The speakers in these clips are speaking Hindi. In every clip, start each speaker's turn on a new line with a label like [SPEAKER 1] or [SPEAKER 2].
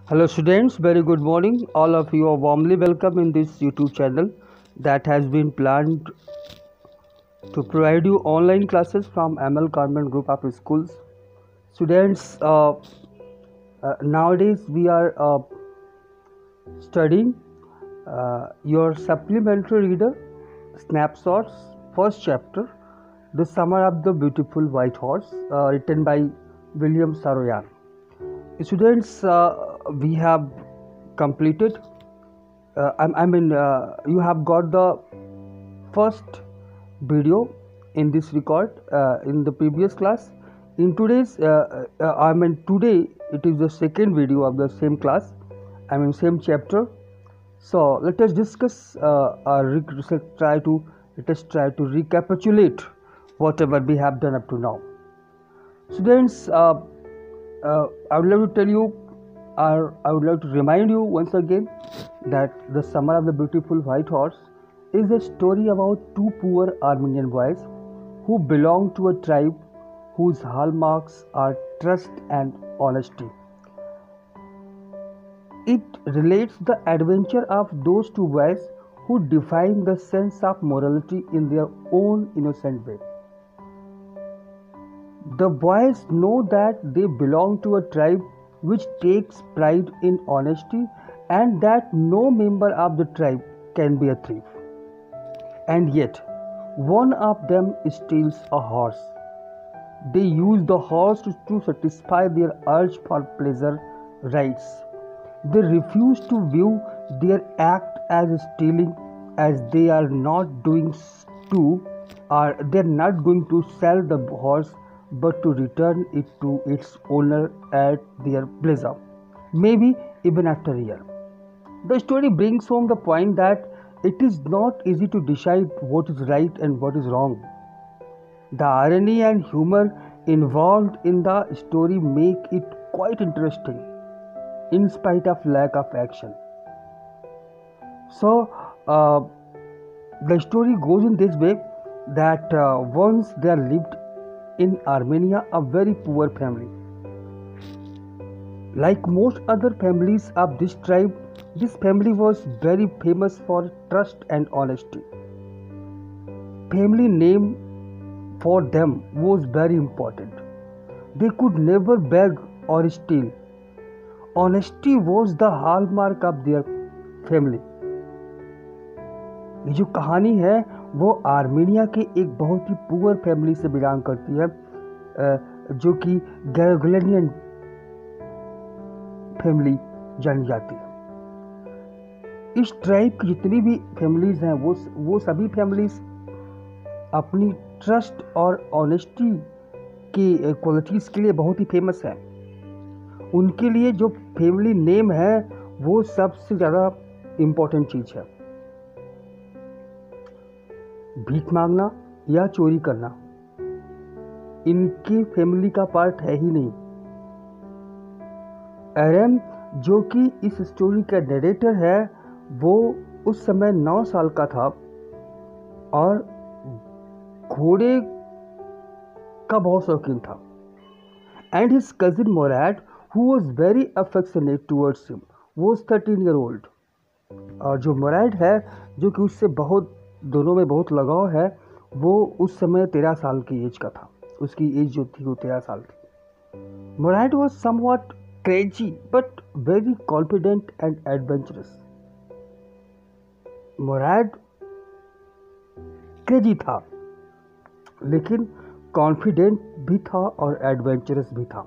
[SPEAKER 1] Hello students, very good morning. All of you are warmly welcome in this YouTube channel that has been planned to provide you online classes from ML Convent Group of Schools. Students, nowadays we are studying your supplementary reader snapshots first chapter, The Summer of the Beautiful White Horse, written by William Saroyan. Students, we have completed. You have got the first video in this record in the previous class. In today's, today it is the second video of the same class. Same chapter. So let us discuss. Let us try to recapitulate whatever we have done up to now. Students, I would like to tell you, or I would like to remind you once again that The Summer of the Beautiful White Horse is a story about two poor Armenian boys who belong to a tribe whose hallmarks are trust and honesty. It relates the adventure of those two boys who define the sense of morality in their own innocent way. The boys know that they belong to a tribe which takes pride in honesty and that no member of the tribe can be a thief. And yet, one of them steals a horse. They use the horse to satisfy their urge for pleasure rights. They refuse to view their act as stealing, as they are not going to sell the horse but to return it to its owner at their pleasure, maybe even after a year. The story brings home the point that it is not easy to decide what is right and what is wrong. The irony and humor involved in the story make it quite interesting, in spite of lack of action. So, the story goes in this way that once there lived in Armenia a very poor family. Like most other families of this tribe, this family was very famous for trust and honesty. Family name for them was very important. They could never beg or steal. Honesty was the hallmark of their family. ये जो कहानी है वो आर्मेनिया के एक बहुत ही पुअर फैमिली से बिलोंग करती है, जो कि गैरोग्लेनियन फैमिली जानी जाती है। इस ट्राइब की जितनी भी फैमिलीज हैं वो सभी फैमिलीज अपनी ट्रस्ट और ऑनेस्टी की क्वालिटीज़ के लिए बहुत ही फेमस है। उनके लिए जो फैमिली नेम है वो सबसे ज़्यादा इम्पोर्टेंट चीज़ है। भीख मांगना या चोरी करना इनकी फैमिली का पार्ट है ही नहीं। एरम, जो कि इस स्टोरी का नरेटर है, वो उस समय 9 साल का था और घोड़े का बहुत शौकीन था। And his cousin Mourad, who was very affectionate towards him, was 13 year old. और जो मोराद है, जो कि उससे दोनों में बहुत लगाव है, वो उस समय 13 साल की एज का था। उसकी एज जो थी वो 13 साल थी। Mourad was somewhat crazy but very confident and adventurous. Mourad crazy था लेकिन कॉन्फिडेंट भी था और एडवेंचरस भी था।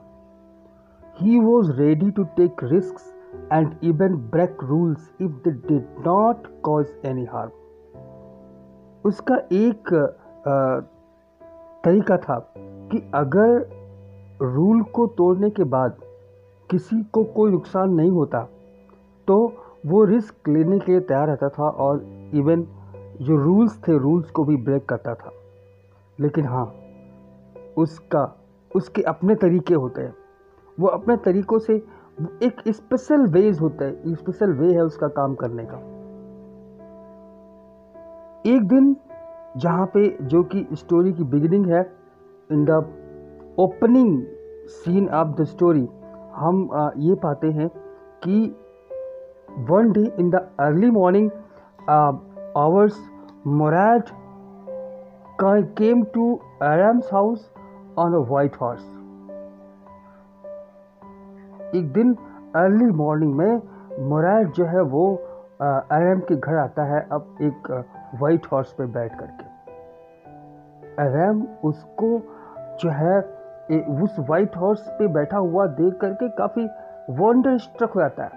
[SPEAKER 1] He was ready to take risks and even break rules if they did not cause any harm. उसका एक तरीका था कि अगर रूल को तोड़ने के बाद किसी को कोई नुकसान नहीं होता तो वो रिस्क लेने के लिए तैयार रहता था और इवन जो रूल्स थे रूल्स को भी ब्रेक करता था। लेकिन हाँ, उसके अपने तरीके होते हैं। वो अपने तरीक़ों से एक स्पेशल वेज होता है, स्पेशल वे है उसका काम करने का। एक दिन जहाँ पे जो कि स्टोरी की बिगिनिंग है, in the opening scene of the story हम ये पाते हैं कि one day in the early morning hours, Murad came to Aram's house on a white horse. एक दिन अर्ली मॉर्निंग में मुराद जो है वो आराम के घर आता है, अब एक वाइट हॉर्स पे बैठ करके। आराम उसको जो है उस वाइट हॉर्स पे बैठा हुआ देख करके काफी वंडर स्ट्रक हो जाता है।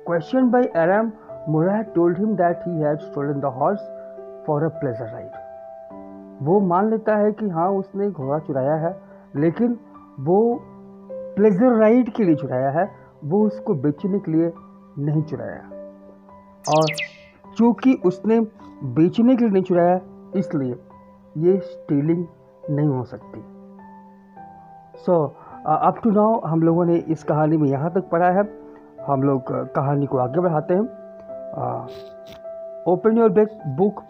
[SPEAKER 1] Question by Aram, Mourad told him that he had stolen the horse for a pleasure ride. वो मान लेता है कि हाँ उसने घोड़ा चुराया है, लेकिन वो प्लेजर राइड के लिए चुराया है, वो उसको बेचने के लिए नहीं चुराया। और चूंकि उसने बेचने के लिए नहीं चुराया, इसलिए ये स्टीलिंग नहीं हो सकती। सो अप टू नाउ हम लोगों ने इस कहानी में यहाँ तक पढ़ा है। हम लोग कहानी को आगे बढ़ाते हैं। Open your book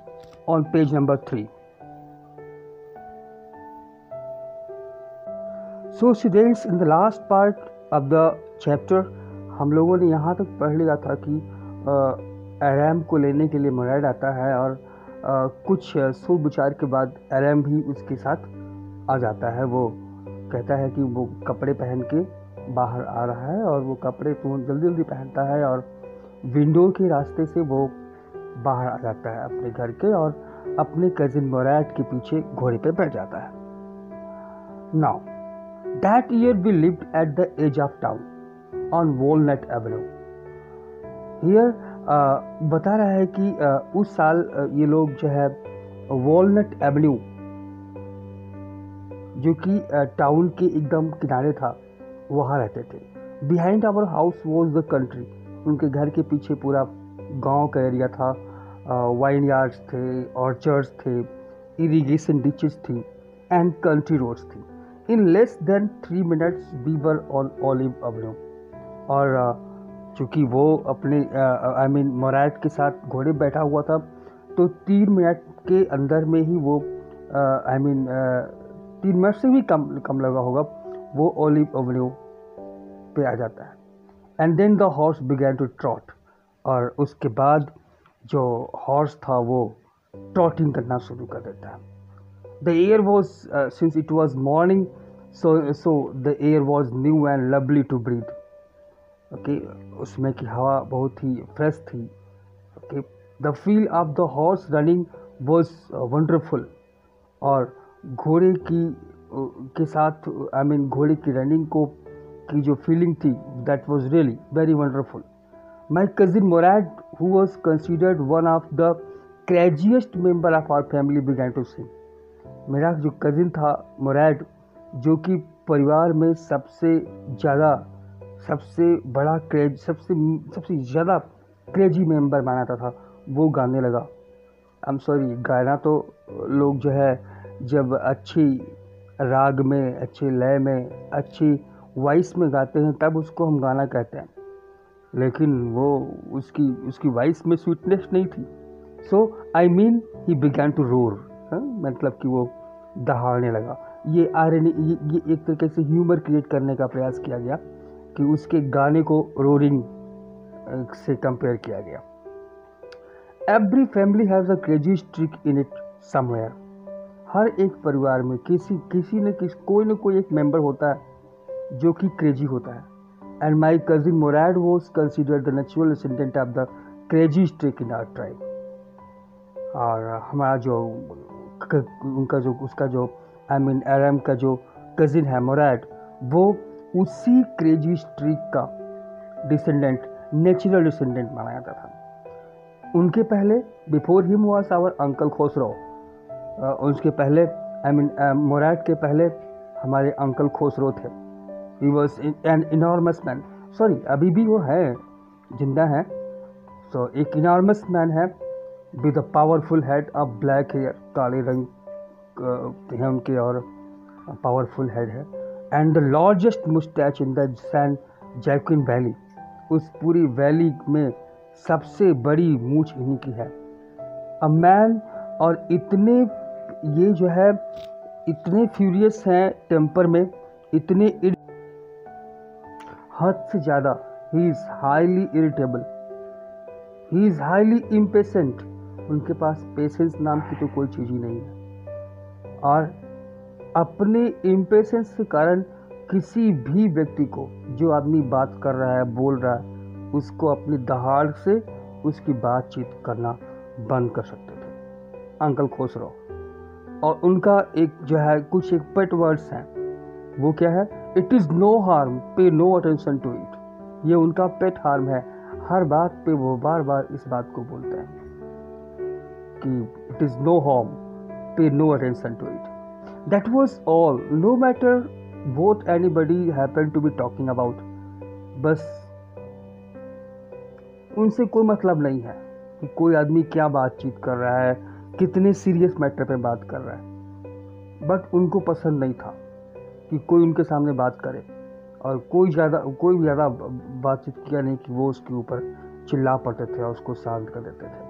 [SPEAKER 1] on page number 3। So students, in the last part of the chapter हम लोगों ने यहाँ तक पढ़ लिया था कि आराम को लेने के लिए मुराद आता है, और कुछ सोच विचार के बाद आराम भी उसके साथ आ जाता है। वो कहता है कि वो कपड़े पहन के बाहर आ रहा है, और वो कपड़े तो जल्दी जल्दी पहनता है और विंडो के रास्ते से वो बाहर आ जाता है अपने घर के, और अपने कजिन मुराद के पीछे घोड़े पे बैठ जाता है। Now that year we lived at the edge of town on Walnut Avenue. Here बता रहा है कि उस साल ये लोग जो है वॉलनट एवेन्यू, जो कि टाउन के एकदम किनारे था, वहाँ रहते थे। Behind our house was the country. उनके घर के पीछे पूरा गांव का एरिया था, वाइन यार्ड्स थे, ऑर्चर्ड्स थे, इरिगेशन डिचेस थी एंड कंट्री रोड्स थी। In less than 3 minutes we were on Olive Avenue. और चूँकि वो अपने मुराद के साथ घोड़े बैठा हुआ था, तो 3 मिनट के अंदर में ही वो 3 मिनट से भी कम लगा होगा, वो ऑलिव एवेन्यू पे आ जाता है। And then the horse began to trot. और उसके बाद जो हॉर्स था वो ट्रॉटिंग करना शुरू कर देता है। The air was since it was morning, so the air was new and lovely to breathe. Okay, उसमें की हवा बहुत ही फ्रेश थी। Okay, the feel of the horse running was wonderful. और घोड़े के साथ घोड़े की रनिंग की जो फीलिंग थी, that was really very wonderful. My cousin Mourad, who was considered one of the craziest member of our family, began to sing. मेरा जो कजिन था मुराद, जो कि परिवार में सबसे बड़ा क्रेज, सबसे ज़्यादा क्रेजी मेंबर माना जाता था, वो गाने लगा। आई एम सॉरी, गाना तो लोग जो है जब अच्छी राग में, अच्छे लय में, अच्छी वॉइस में गाते हैं तब उसको हम गाना कहते हैं, लेकिन वो उसकी वॉइस में स्वीटनेस नहीं थी। So I mean he began to roar, मतलब कि वो दहाड़ने लगा। ये एक तरीके से ह्यूमर क्रिएट करने का प्रयास किया गया कि उसके गाने को रोरिंग से कंपेयर किया गया। Every family has a crazy streak in it somewhere. हर एक परिवार में कोई न कोई एक मेंबर होता है जो कि क्रेजी होता है। And my cousin Mourad was considered the natural descendant of the crazy streak in our tribe. और हमारा आराम का जो कजिन है मुराद, वो उसी क्रेजी स्ट्रीक का डिसेंडेंट, नेचुरल डिसेंडेंट माना जाता था। उनके पहले, before him was our uncle Khosrove. उसके पहले मुराद के पहले हमारे अंकल खोसरो थे। He was an enormous man. Sorry, अभी भी वो है, जिंदा है। सो एक इनॉर्मस मैन है with a powerful head of black hair. काले रंग है उनके और पावरफुल हेड है। And the largest moustache in the San जैक्विन valley. उस पूरी वैली में सबसे बड़ी मूछ इन्हीं की है। अ मैन, और ये जो है इतने फ्यूरियस हैं टेम्पर में, इतने हद से ज़्यादा। He is highly irritable, he is highly impatient. उनके पास पेशेंस नाम की तो कोई चीज़ ही नहीं है। और अपने इम्पेशेंस के कारण किसी भी व्यक्ति को, जो आदमी बात कर रहा है, बोल रहा है, उसको अपनी दहाड़ से उसकी बातचीत करना बंद कर सकते थे अंकल खुसरो। और उनका एक जो है कुछ एक पेट वर्ड्स हैं, वो क्या है? It is no harm, pay no attention to it. ये उनका पेट हार्म है। हर बात पे वो बार बार इस बात को बोलते हैं कि it is no harm, pay no attention to it. That was all, no matter what anybody happened to be talking about. बस उनसे कोई मतलब नहीं है कि कोई आदमी क्या बातचीत कर रहा है, कितने सीरियस मैटर पे बात कर रहा है। बट उनको पसंद नहीं था कि कोई उनके सामने बात करे, और कोई भी ज़्यादा बातचीत किया नहीं कि वो उसके ऊपर चिल्ला पड़ते थे और उसको शांत कर देते थे।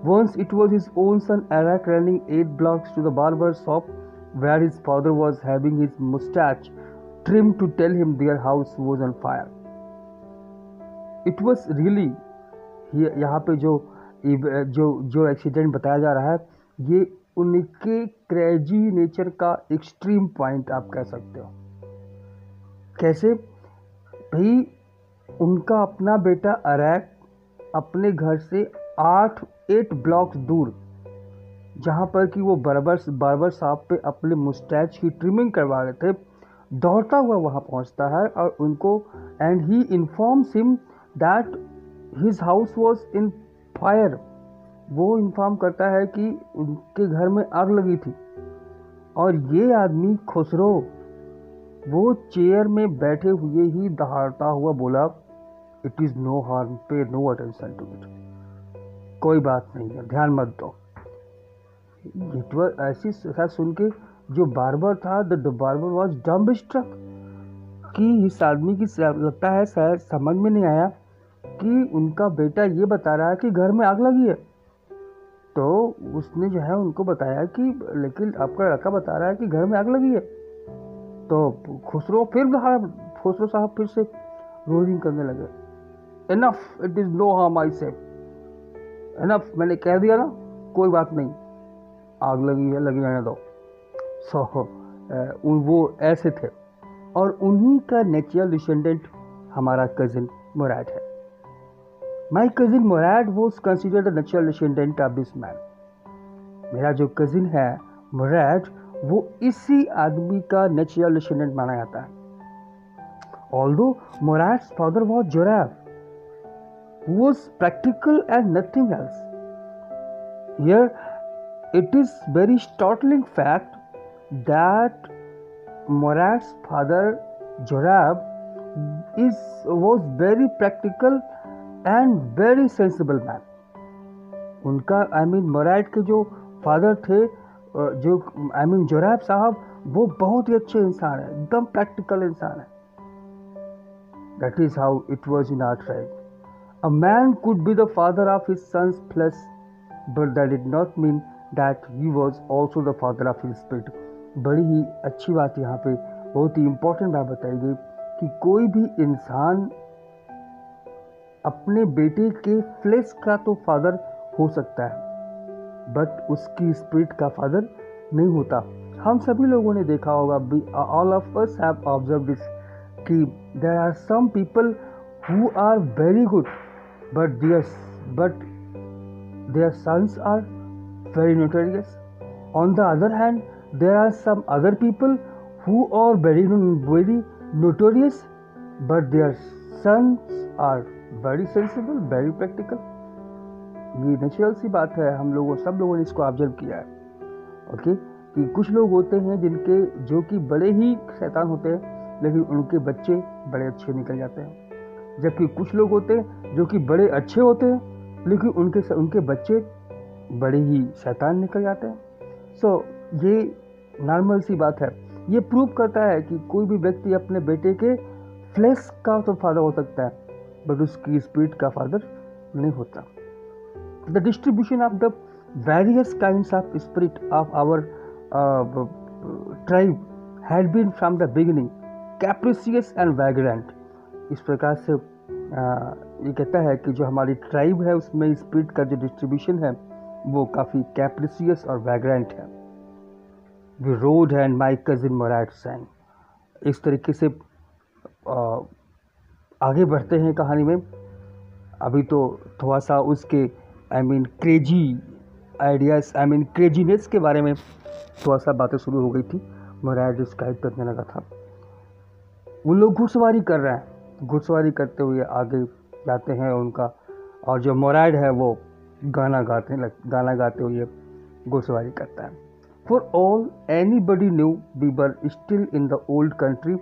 [SPEAKER 1] Once it was his own son Arak running 8 blocks to the barber shop where his father was having his mustache trimmed to tell him their house was on fire. It was really, यहाँ पे जो एक्सीडेंट बताया जा रहा है, ये उनके क्रेजी नेचर का एक्सट्रीम पॉइंट आप कह सकते हो। कैसे भाई? उनका अपना बेटा अरैक अपने घर से 8 ब्लॉक्स दूर, जहाँ पर कि वो बार्बर शॉप पे अपने मुस्टैच की ट्रिमिंग करवा रहे थे, दौड़ता हुआ वहाँ पहुँचता है और उनको, and he informs him that his house was in fire. वो इन्फॉर्म करता है कि उनके घर में आग लगी थी। और ये आदमी खुसरो, वो चेयर में बैठे हुए ही दहाड़ता हुआ बोला, it is no harm, pay no attention to it. कोई बात नहीं है, ध्यान मत दो। ऐसी सुन के जो बार्बर था, the barber was dumbstruck, कि इस आदमी की लगता है शायद समझ में नहीं आया कि उनका बेटा ये बता रहा है कि घर में आग लगी है। तो उसने जो है उनको बताया कि लेकिन आपका लड़का बता रहा है कि घर में आग लगी है। तो खुसरो साहब फिर से रोलिंग करने लगे, enough, it is no harm, I say enough, मैंने कह दिया ना, कोई बात नहीं, आग लगी है, लगी रहने दो। वो ऐसे थे। और उन्हीं का नेचुरल डिसेंडेंट हमारा कजिन मुराद है। माई cousin Mourad was considered the natural descendant of this man. मेरा जो कजिन है मुराद, वो इसी आदमी का नेचुरल डिसेंडेंट माना जाता है। Although Mourad's father was Zorab, who was practical and nothing else. Here it is very startling fact that Murad's father Jorab was very practical and very sensible man. उनका मुराद के जो फादर थे, जोराब साहब, वो बहुत ही अच्छे इंसान है, एकदम प्रैक्टिकल इंसान है। That is how it was in our tribe. A man could be the father of his son's flesh, but that did not mean that he was also the father of his spirit. बड़ी ही अच्छी बात यहाँ पे, बहुत ही इम्पोर्टेंट बात बताई गई कि कोई भी इंसान अपने बेटे के फ्लेश का तो फादर हो सकता है, बट उसकी स्पिरिट का फादर नहीं होता। हम सभी लोगों ने देखा होगा, all of us have observe this, कि there are some people who are very good, but their sons are very notorious. On the other hand, there are some other people who are very notorious, but their sons are very sensible, very practical. ये नेचुरल सी बात है, सब लोगों ने इसको ऑब्जर्व किया है। ओके, कि कुछ लोग होते हैं जो कि बड़े ही शैतान होते हैं, लेकिन उनके बच्चे बड़े अच्छे निकल जाते हैं। जबकि कुछ लोग होते हैं जो कि बड़े अच्छे होते हैं, लेकिन उनके बच्चे बड़े ही शैतान निकल जाते हैं। ये नॉर्मल सी बात है। ये प्रूव करता है कि कोई भी व्यक्ति अपने बेटे के फ्लेश का तो फादर हो सकता है, बट उसकी स्पिरिट का फादर नहीं होता। The distribution of the various kinds of spirit of our tribe had been from the beginning capricious and vagrant. इस प्रकार से ये कहता है कि जो हमारी ट्राइब है उसमें स्पिरिट का जो डिस्ट्रीब्यूशन है वो काफ़ी कैप्रिसियस और वैग्रेंट है। We rode and my cousin Mourad sang. इस तरीके से आगे बढ़ते हैं कहानी में। अभी तो थोड़ा सा उसके क्रेजी आइडियाज़ क्रेजीनेस के बारे में थोड़ा सा बातें शुरू हो गई थी। मोराट डिस्क्राइब करने लगा था। वो लोग घुड़सवारी कर रहे हैं, घुड़सवारी करते हुए आगे जाते हैं उनका, और जो मोराट है वो गाना गाते हुए घुड़सवारी करता है। For all anybody knew we were still in the old country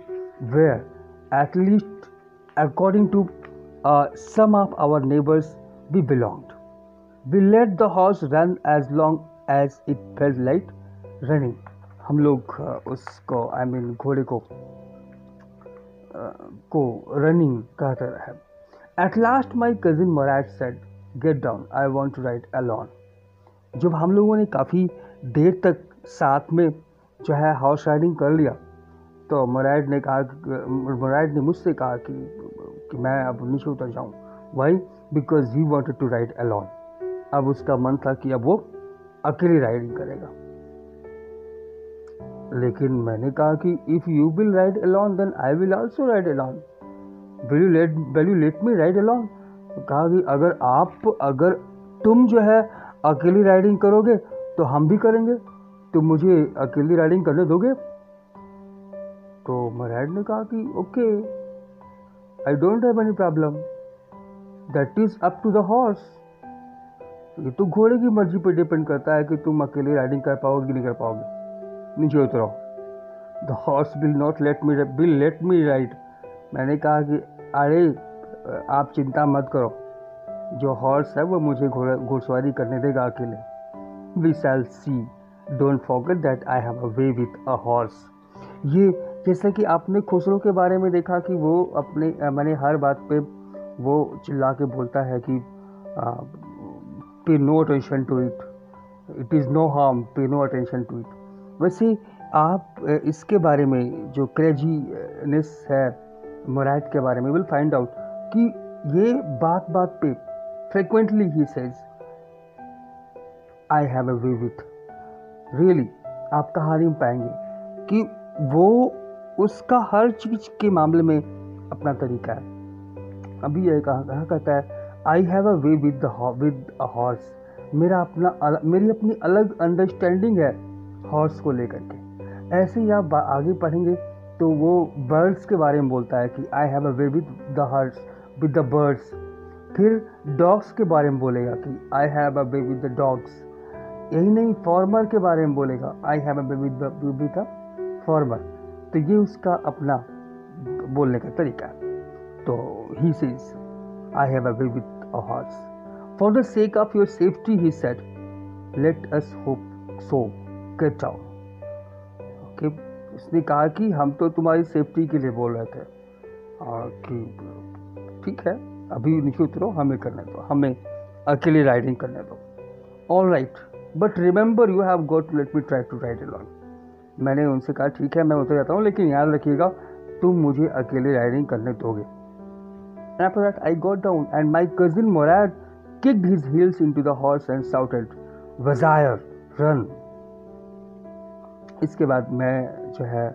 [SPEAKER 1] where at least according to some of our neighbors we belonged. We let the horse run as long as it felt like running. हम लोग उसको घोड़े को रनिंग कहते रहे। At last my cousin Morat said, "Get down, I want to ride alone." जब हम लोगों ने काफ़ी देर तक साथ में जो है हॉर्स राइडिंग कर लिया तो मोराट ने मुझसे कहा कि मैं अब नीचे उतर जाऊं। Why? Because he wanted to ride alone. अब उसका मन था कि अब वो अकेली राइडिंग करेगा। लेकिन मैंने कहा कि if you will ride alone then I will also ride alone. Will you let me ride alone? कहा कि अगर तुम जो है अकेली राइडिंग करोगे तो हम भी करेंगे, तुम मुझे अकेली राइडिंग करने दोगे? तो मोराट ने कहा कि okay, I don't have any problem, that is up to the horse. ये तो घोड़े की मर्जी पर डिपेंड करता है कि तुम अकेले राइडिंग कर पाओगे कि नहीं कर पाओगे। नीचे उतरो। The horse will let me ride. मैंने कहा कि अरे आप चिंता मत करो, जो हॉर्स है वो मुझे घुड़सवारी करने देगा अकेले। We shall see, don't forget that I have a way with a horse. ये जैसे कि आपने खुसरो के बारे में देखा कि वो मैंने हर बात पे वो चिल्ला के बोलता है कि pay no attention to it, it is no harm, pay no attention to it. वैसे आप इसके बारे में जो क्रेजीनेस है मोराट के बारे में विल फाइंड आउट कि ये बात बात पे frequently he says I have a way with. Really आप कहानी में पाएंगे कि वो उसका हर चीज के मामले में अपना तरीका है। अभी यह कहा कहता है आई have a way with a horse. मेरी अपनी अलग अंडरस्टैंडिंग है हॉर्स को लेकर के। ऐसे ही आप आगे पढ़ेंगे तो वो बर्ड्स के बारे में बोलता है कि आई have a way with the horse with the birds. फिर डॉग्स के बारे में बोलेगा कि आई have a way with the dogs. यही नहीं, फॉर्मर के बारे में बोलेगा आई have a way with the former. तो ये उसका अपना बोलने का तरीका है। तो he says I have a way with a horse for the sake of your safety he said let us hope so get down. Okay, उसने कहा कि हम तो तुम्हारी सेफ्टी के लिए बोल रहे थे और कि ठीक है अभी नीचे उतरो, हमें करने दो, हमें अकेली राइडिंग करने दो। All right, but remember you have got to let me try to ride alone. मैंने उनसे कहा ठीक है मैं उतर जाता हूँ, लेकिन याद रखिएगा तुम मुझे अकेले राइडिंग करने दोगे। After that I got down and my cousin Morat kicked his heels into the horse and shouted, "Wazir, run!" इसके बाद मैं जो है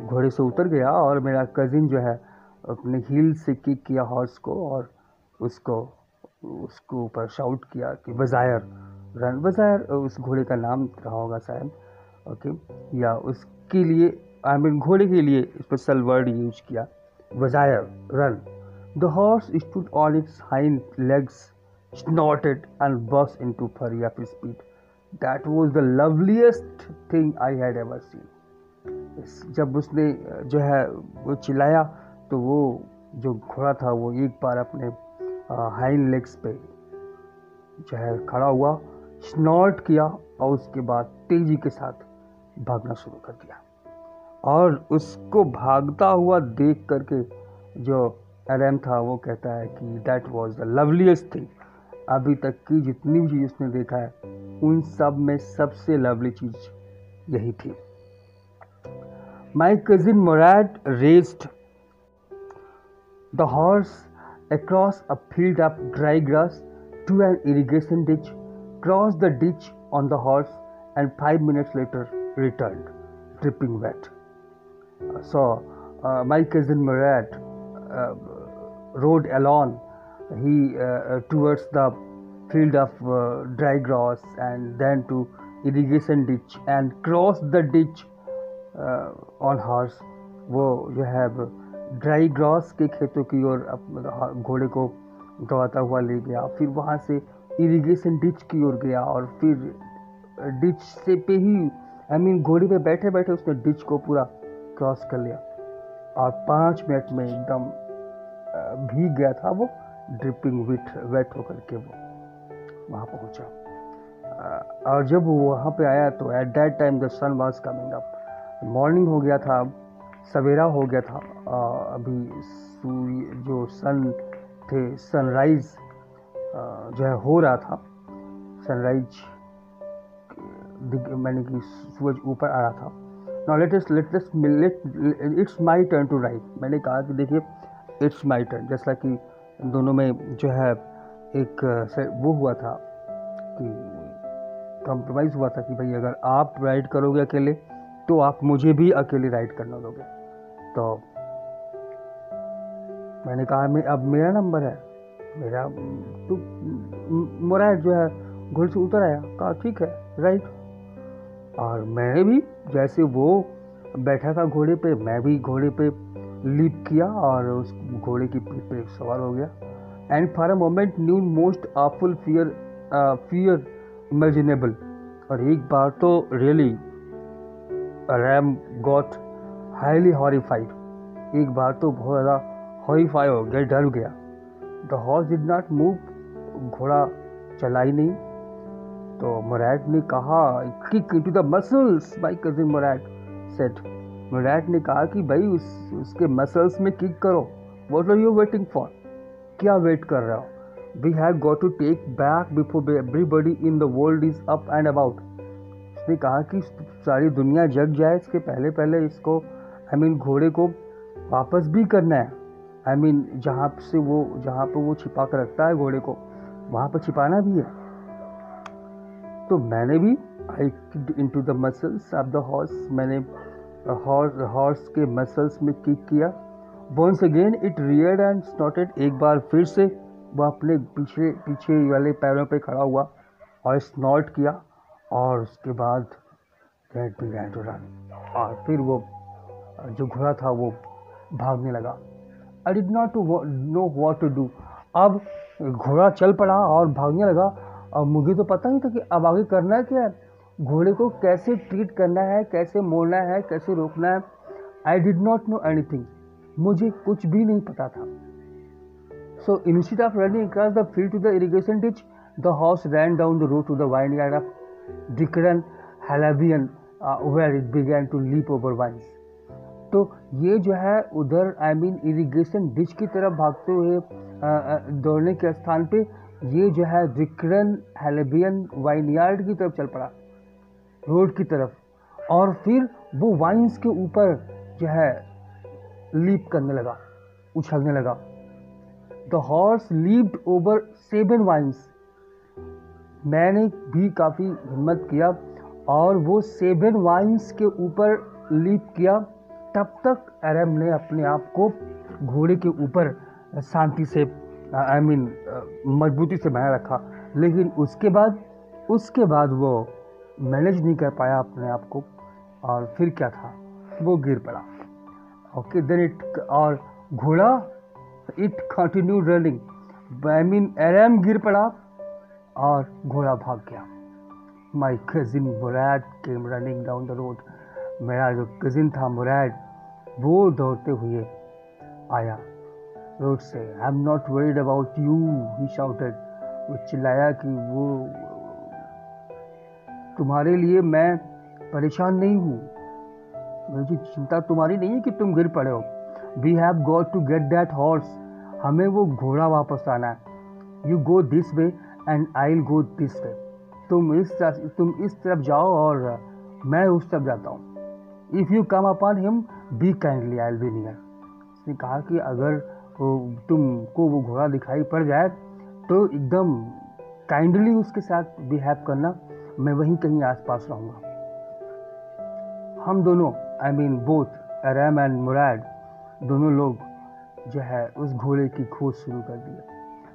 [SPEAKER 1] घोड़े से उतर गया और मेरा कजिन जो है अपने हील से किक किया हॉर्स को और उसको ऊपर शाउट किया कि वज़ायर रन। वज़ायर उस घोड़े का नाम रहा होगा शायद, ओके, या उसके लिए घोड़े के लिए स्पेशल वर्ड यूज किया, Vazire run. The horse stood on its hind legs, snorted and burst into fury of speed. That was the loveliest thing I had ever seen. जब उसने जो है वो चिल्लाया तो वो जो घोड़ा था वो एक बार अपने हाइंड लेग्स पे जो है खड़ा हुआ, स्नॉट किया और उसके बाद तेजी के साथ भागना शुरू कर दिया। और उसको भागता हुआ देख करके जो एरम था वो कहता है कि that was the loveliest thing. अभी तक की जितनी भी चीज़ उसने देखा है उन सब में सबसे लवली चीज़ यही थी। My cousin Mourad raced The horse across a field of dry grass to an irrigation ditch, crossed the ditch on the horse, and 5 minutes later returned, dripping wet. My cousin Murad rode along towards the field of dry grass and then to irrigation ditch and crossed the ditch on horse. वो जो है ड्राई ग्रास के खेतों की ओर घोड़े को दौड़ाता हुआ ले गया, फिर वहाँ से इरिगेशन डिच की ओर गया और फिर डिच से पे ही घोड़े पे बैठे बैठे उसने डिच को पूरा क्रॉस कर लिया और 5 मिनट में एकदम भीग गया था वो, ड्रिपिंग वेट होकर के वो वहाँ पहुँचा। और जब वो वहाँ पे आया तो at that time the sun was coming up, morning हो गया था, सवेरा हो गया था। अभी सूर्य जो सन थे, सनराइज जो है हो रहा था, सनराइज मैंने कि सूरज ऊपर आ रहा था। Now it's my turn to ride. मैंने कहा कि देखिए इट्स माई टर्न, जैसा कि दोनों में जो है एक वो हुआ था कि कॉम्प्रोमाइज़ हुआ था कि भाई अगर आप राइड करोगे अकेले तो आप मुझे भी अकेले राइड करना दोगे। तो मैंने कहा अब मेरा नंबर है, मेरा तो मुराद जो है घोड़े से उतर आया, कहा ठीक है राइट। और मैंने भी जैसे वो बैठा था घोड़े पे, मैं भी घोड़े पे लीप किया और उस घोड़े की पीठ पे सवार हो गया। And for a moment new most awful fear imaginable. और एक बार तो really RAM got highly horrified, एक बार तो बहुत ज़्यादा हॉरिफाई हो गया, डर गया। The horse did not move, घोड़ा चला ही नहीं। तो मुराद ने कहा kick into the muscles, my cousin Murad said. Murad ने कहा कि भाई उसके मसल्स में किक करो। What are you waiting for, क्या वेट कर रहे हो? We have got to take back before everybody in the world is up and about. उसने कहा कि सारी दुनिया जग जाए इसके पहले इसको घोड़े को वापस भी करना है। जहाँ पे वो छिपा कर रखता है घोड़े को, वहाँ पर छिपाना भी है। तो मैंने भी I kicked into the muscles of the horse, मैंने हॉर्स के मसल्स में किक किया। Once again it reared and snorted, एक बार फिर से वो अपने पीछे वाले पैरों पे खड़ा हुआ और स्नॉट किया और उसके बाद दैट बिगैन टू रन, और फिर वो जो घोड़ा था वो भागने लगा। I did not know what to do. अब घोड़ा चल पड़ा और भागने लगा और मुझे तो पता नहीं था कि अब आगे करना है क्या है, घोड़े को कैसे ट्रीट करना है, कैसे मोड़ना है, कैसे रोकना है। आई डिड नॉट नो एनीथिंग, मुझे कुछ भी नहीं पता था। So instead of running across the field to the irrigation ditch, the horse ran down the road to the vineyard of Dickran Halabian, where it began to leap over vines. तो ये जो है उधर इरिगेशन डिच की तरफ भागते हुए दौड़ने के स्थान पे ये जो है डिकरन हैलेबियन वाइनयार्ड की तरफ चल पड़ा, रोड की तरफ, और फिर वो वाइन्स के ऊपर जो है लीप करने लगा, उछलने लगा। The horse leaped over 7 vines. मैंने भी काफ़ी हिम्मत किया और वो 7 वाइन्स के ऊपर लीप किया। तब तक एरम ने अपने आप को घोड़े के ऊपर शांति से मजबूती से बनाए रखा, लेकिन उसके बाद वो मैनेज नहीं कर पाया अपने आप को, और फिर क्या था, वो गिर पड़ा। ओके देन और घोड़ा इट कंटिन्यू रनिंग। एरम गिर पड़ा और घोड़ा भाग गया। माई cousin Murad came running down the road. मेरा जो कजिन था मुराद, वो दौड़ते हुए आया रोड से। I am not worried about you, he shouted. वो चिल्लाया कि वो तुम्हारे लिए मैं परेशान नहीं हूँ, मुझे चिंता तुम्हारी नहीं है कि तुम गिर पड़े हो। We have got to get that horse, हमें वो घोड़ा वापस लाना है। You go this way and I will go this way. तुम इस तरफ जाओ और मैं उस तरफ जाता हूँ। If you come upon him B kindly, I will be near. उसने कहा कि अगर तुमको वो घोड़ा दिखाई पड़ जाए तो एकदम काइंडली उसके साथ बिहेव करना, मैं वहीं कहीं आसपास रहूँगा। हम दोनों, I mean both Ram and Murad, दोनों लोग जो है उस घोड़े की खोज शुरू कर दी।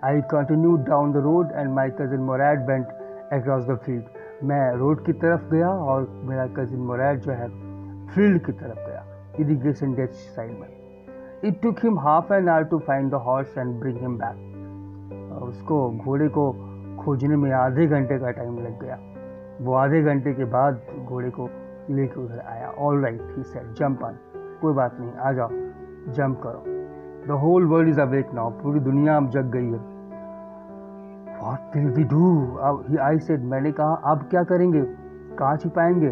[SPEAKER 1] I continue down the road and my cousin Murad went across the field. मैं रोड की तरफ गया और मेरा कजिन मुराद जो है फील्ड की तरफ गया, इरिगेशन डेच साइड में। It took him half an hour to find the horse and bring him back. उसको घोड़े को खोजने में आधे घंटे का टाइम लग गया। वो आधे घंटे के बाद घोड़े को लेके उधर आया। All right, he said, jump on, कोई बात नहीं, आ जाओ, जंप करो। The whole world is awake now, पूरी दुनिया अब जग गई है। What will we do? I said, मैंने कहा अब क्या करेंगे, कहाँ छिपाएंगे?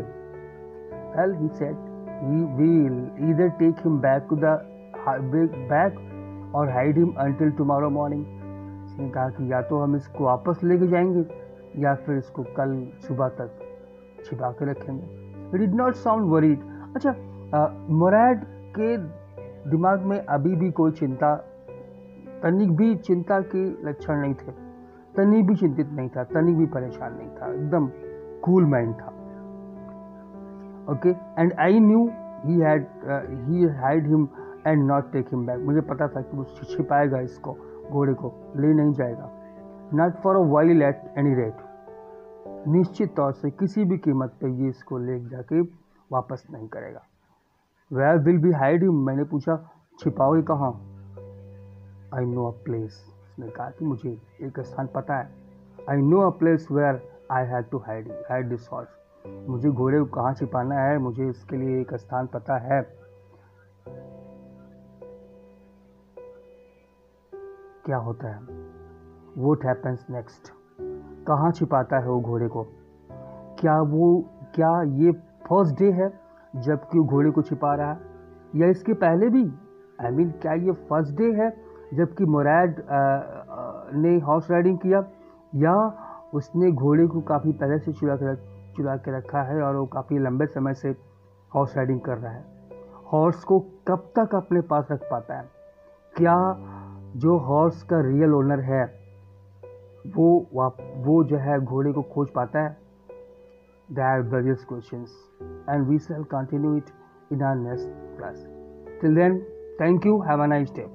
[SPEAKER 1] Well, he said, we will either take him back to the back or hide him until tomorrow morning. उसने कहा कि या तो हम इसको वापस लेके जाएंगे या फिर इसको कल सुबह तक छिपा के रखेंगे। He did not sound worried. अच्छा, मुराद के दिमाग में अभी भी कोई चिंता, तनिक भी चिंता के लक्षण नहीं थे। तनिक भी चिंतित नहीं था, तनिक भी परेशान नहीं था, एकदम कूल माइंड था। Okay, and I knew he hide him and not take him back. मुझे पता था कि वो छिपाएगा इसको, घोड़े को ले नहीं जाएगा। Not for a while at any rate, निश्चित तौर से किसी भी कीमत पे ये इसको ले जाके वापस नहीं करेगा। Where will be hide him? मैंने पूछा, छिपाओगे कहाँ? I know a place. उसने कहा कि मुझे एक स्थान पता है। I know a place where I had to hide this horse. मुझे घोड़े को कहाँ छिपाना है, मुझे इसके लिए एक स्थान पता है। क्या होता है? What happens next? कहाँ छिपाता है वो घोड़े को? क्या ये फर्स्ट डे है जबकि वो घोड़े को छिपा रहा है, या इसके पहले भी? आई मीन, क्या ये फर्स्ट डे है जबकि मुराद ने हॉर्स राइडिंग किया, या उसने घोड़े को काफ़ी पहले से चुरा के रखा है और वो काफ़ी लंबे समय से हॉर्स राइडिंग कर रहा है? हॉर्स को कब तक अपने पास रख पाता है? क्या जो हॉर्स का रियल ओनर है वो जो है घोड़े को खोज पाता है? There are various questions and we shall continue it in our next class. Till then, thank you. Have a nice day.